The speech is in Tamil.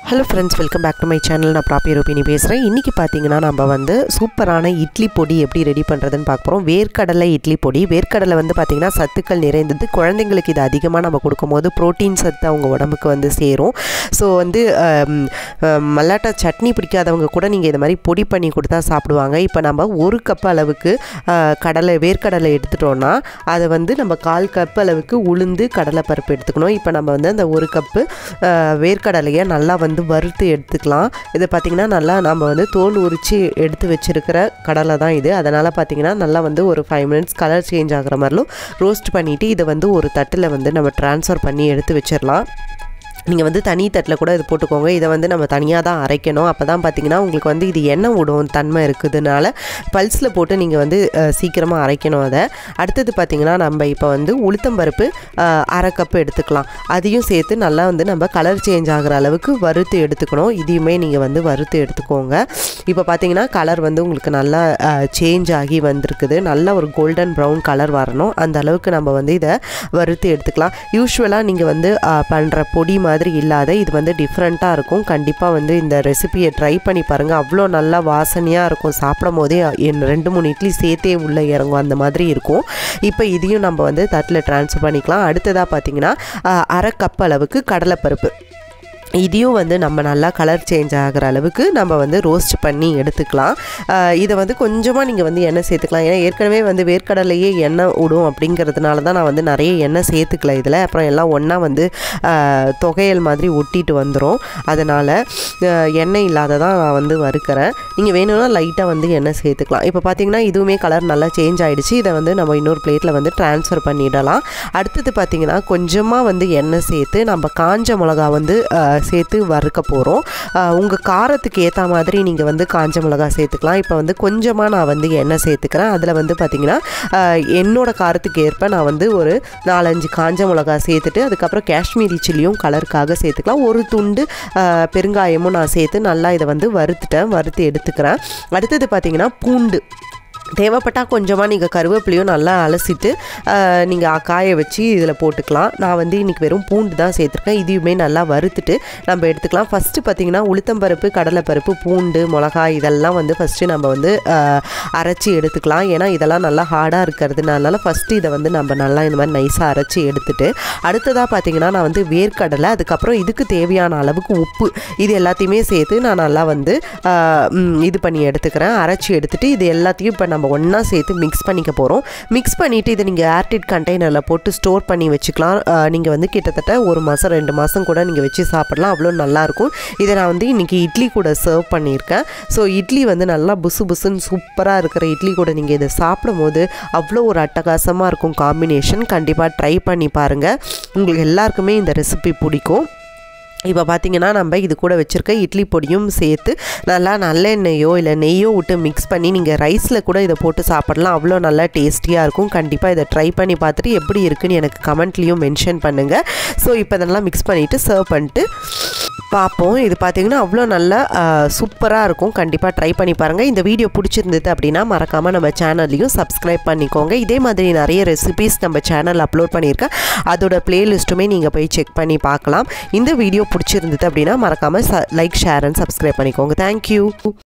Hello friends, welcome back to my channel. நான் ப்ராப்பி ரூபினி பேசுகிறேன். இன்றைக்கி பார்த்தீங்கன்னா நம்ம வந்து சூப்பரான இட்லி பொடி எப்படி ரெடி பண்ணுறதுன்னு பார்க்க போகிறோம். வேர்க்கடலை இட்லி பொடி. வேர்க்கடலை வந்து பார்த்திங்கன்னா சத்துக்கள் நிறைந்தது. குழந்தைங்களுக்கு இது அதிகமாக நம்ம கொடுக்கும்போது ப்ரோட்டீன் சத்து அவங்க உடம்புக்கு வந்து சேரும். ஸோ வந்து மல்லாட்டா சட்னி பிடிக்காதவங்க கூட நீங்கள் இது மாதிரி பொடி பண்ணி கொடுத்தா சாப்பிடுவாங்க. இப்போ நம்ம ஒரு கப் அளவுக்கு வேர்க்கடலை எடுத்துட்டோன்னா அதை வந்து நம்ம 1/4 கப் அளவுக்கு உளுந்து கடலைப்பருப்பு எடுத்துக்கணும். இப்போ நம்ம வந்து அந்த ஒரு கப்பு வேர்க்கடலையை நல்லா வந்து வறுத்து எடுத்துக்கலாம். இது பார்த்திங்கன்னா நல்லா நம்ம வந்து தோல் உரித்து எடுத்து வச்சுருக்கிற கடலை தான் இது. அதனால் பார்த்திங்கன்னா நல்லா வந்து ஒரு 5 மினிட்ஸ் கலர் சேஞ்ச் ஆகிற மாதிரிலும் ரோஸ்ட் பண்ணிவிட்டு இதை வந்து ஒரு தட்டில் வந்து நம்ம ட்ரான்ஸ்ஃபர் பண்ணி எடுத்து வச்சிடலாம். நீங்கள் வந்து தனி தட்டில் கூட இது போட்டுக்கோங்க. இதை வந்து நம்ம தனியாக தான் அரைக்கணும். அப்போ தான் பார்த்திங்கன்னா உங்களுக்கு வந்து இது எண்ணெய் விடும் தன்மை இருக்குதுனால பல்ஸில் போட்டு நீங்கள் வந்து சீக்கிரமாக அரைக்கணும். அதை அடுத்தது பார்த்திங்கன்னா நம்ம இப்போ வந்து உளுத்தம்பருப்பு 1/2 கப்பு எடுத்துக்கலாம். அதையும் சேர்த்து நல்லா வந்து நம்ம கலர் சேஞ்ச் ஆகிற அளவுக்கு வறுத்து எடுத்துக்கணும். இதையுமே நீங்கள் வந்து வறுத்து எடுத்துக்கோங்க. இப்போ பார்த்திங்கன்னா கலர் வந்து உங்களுக்கு நல்லா சேஞ்ச் ஆகி வந்திருக்குது. நல்லா ஒரு கோல்டன் ப்ரௌன் கலர் வரணும். அந்த அளவுக்கு நம்ம வந்து இதை வறுத்து எடுத்துக்கலாம். யூஸ்வலாக நீங்கள் வந்து பண்ணுற பொடி மாதிரி இல்லாத இது வந்து டிஃப்ரெண்ட்டாக இருக்கும். கண்டிப்பாக வந்து இந்த ரெசிபியை ட்ரை பண்ணி பாருங்கள். அவ்வளோ நல்லா வாசனையாக இருக்கும். சாப்பிடும் போதே 2-3 இட்லி சேர்த்தே உள்ளே இறங்கும் அந்த மாதிரி இருக்கும். இப்போ இதையும் நம்ம வந்து தட்டில் ட்ரான்ஸ்ஃபர் பண்ணிக்கலாம். அடுத்ததாக பார்த்திங்கன்னா 1/2 கப் அளவுக்கு கடலைப்பருப்பு. இதையும் வந்து நம்ம நல்லா கலர் சேஞ்ச் ஆகிற அளவுக்கு நம்ம வந்து ரோஸ்ட் பண்ணி எடுத்துக்கலாம். இதை வந்து கொஞ்சமாக நீங்கள் வந்து எண்ணெய் சேர்த்துக்கலாம். ஏன்னா ஏற்கனவே வந்து வேர்க்கடலையே எண்ணெய் விடும் அப்படிங்கிறதுனால தான் நான் வந்து நிறைய எண்ணெய் சேர்த்துக்கல இதில். அப்புறம் எல்லாம் ஒன்றா வந்து தொகையல் மாதிரி ஒட்டிட்டு வந்துடும். அதனால் எண்ணெய் இல்லாததான் நான் வந்து வறுக்கிறேன். நீங்கள் வேணும்னா லைட்டாக வந்து எண்ணெய் சேர்த்துக்கலாம். இப்போ பார்த்திங்கன்னா இதுவுமே கலர் நல்லா சேஞ்ச் ஆகிடுச்சு. இதை வந்து நம்ம இன்னொரு பிளேட்டில் வந்து ட்ரான்ஸ்ஃபர் பண்ணிடலாம். அடுத்தது பார்த்திங்கன்னா கொஞ்சமாக வந்து எண்ணெய் சேர்த்து நம்ம காஞ்ச மிளகா வந்து சேர்த்து வறுக்க போகிறோம். உங்கள் காரத்துக்கு ஏற்ற மாதிரி நீங்கள் வந்து காஞ்ச மிளகா சேர்த்துக்கலாம். இப்போ வந்து கொஞ்சமாக நான் வந்து எண்ணெய் சேர்த்துக்கிறேன். அதில் வந்து பார்த்திங்கன்னா என்னோடய காரத்துக்கு ஏற்ப நான் வந்து ஒரு 4-5 காஞ்ச மிளகா சேர்த்துட்டு அதுக்கப்புறம் காஷ்மீரி சில்லியும் கலருக்காக சேர்த்துக்கலாம். ஒரு துண்டு பெருங்காயமும் நான் சேர்த்து நல்லா இதை வந்து வறுத்து எடுத்துக்கிறேன். அடுத்தது பார்த்திங்கன்னா பூண்டு தேவைப்பட்டால் கொஞ்சமாக நீங்கள் கருவேப்பிலையும் நல்லா அலசிட்டு நீங்கள் காய வச்சு இதில் போட்டுக்கலாம். நான் வந்து இன்றைக்கி வெறும் பூண்டு தான் சேர்த்துருக்கேன். இதையுமே நல்லா வறுத்துட்டு நம்ம எடுத்துக்கலாம். ஃபஸ்ட்டு பார்த்திங்கன்னா உளுத்தம்பருப்பு, கடலைப்பருப்பு, பூண்டு, மிளகாய் இதெல்லாம் வந்து ஃபஸ்ட்டு நம்ம வந்து அரைச்சி எடுத்துக்கலாம். ஏன்னா இதெல்லாம் நல்லா ஹார்டாக இருக்கிறதுனால ஃபஸ்ட்டு இதை வந்து நம்ம நல்லா இந்த மாதிரி நைஸாக அரைச்சி எடுத்துட்டு அடுத்ததாக பார்த்திங்கன்னா நான் வந்து வேர்க்கடலை, அதுக்கப்புறம் இதுக்கு தேவையான அளவுக்கு உப்பு, இது எல்லாத்தையுமே சேர்த்து நான் நல்லா வந்து இது பண்ணி எடுத்துக்கிறேன். அரைச்சி எடுத்துகிட்டு இது எல்லாத்தையும் இப்போ நம்ம ஒன்றா சேர்த்து மிக்ஸ் பண்ணிக்க போகிறோம். மிக்ஸ் பண்ணிவிட்டு இதை நீங்கள் ஏர்டைட் கண்டெய்னரில் போட்டு ஸ்டோர் பண்ணி வச்சுக்கலாம். நீங்கள் வந்து கிட்டத்தட்ட 1 மாதம் 2 மாதம் கூட நீங்கள் வச்சு சாப்பிடலாம். அவ்வளோ நல்லாயிருக்கும். இதை நான் வந்து இன்றைக்கி இட்லி கூட சர்வ் பண்ணியிருக்கேன். ஸோ இட்லி வந்து நல்லா புசுன்னு சூப்பராக இருக்கிற இட்லி கூட நீங்கள் இதை சாப்பிடும் போது அவ்வளோ ஒரு அட்டகாசமாக இருக்கும் காம்பினேஷன். கண்டிப்பாக ட்ரை பண்ணி பாருங்கள். உங்களுக்கு எல்லாருக்குமே இந்த ரெசிபி பிடிக்கும். இப்போ பார்த்திங்கன்னா நம்ம இது கூட வச்சுருக்க இட்லி பொடியும் சேர்த்து நல்லா நல்லெண்ணெயோ இல்லை நெய்யோ விட்டு மிக்ஸ் பண்ணி நீங்கள் ரைஸில் கூட இதை போட்டு சாப்பிடலாம். அவ்வளோ நல்லா டேஸ்டியாக இருக்கும். கண்டிப்பாக இதை ட்ரை பண்ணி பார்த்துட்டு எப்படி இருக்குன்னு எனக்கு கமெண்ட்லேயும் மென்ஷன் பண்ணுங்கள். ஸோ இப்போ இதெல்லாம் மிக்ஸ் பண்ணிவிட்டு சர்வ் பண்ணிட்டு பார்ப்போம். இது பார்த்திங்கன்னா அவ்வளோ நல்லா சூப்பராக இருக்கும். கண்டிப்பாக ட்ரை பண்ணி பாருங்கள். இந்த வீடியோ பிடிச்சிருந்தது அப்படின்னா மறக்காமல் நம்ம சேனல்லையும் சப்ஸ்கிரைப் பண்ணிக்கோங்க. இதே மாதிரி நிறைய ரெசிபீஸ் நம்ம சேனல் அப்லோட் பண்ணியிருக்கேன். அதோட பிளேலிஸ்ட்டுமே நீங்கள் போய் செக் பண்ணி பார்க்கலாம். இந்த வீடியோ பிடிச்சிருந்தது அப்படின்னா மறக்காமல் லைக், ஷேர் அண்ட் சப்ஸ்கிரைப் பண்ணிக்கோங்க. தேங்க்யூ.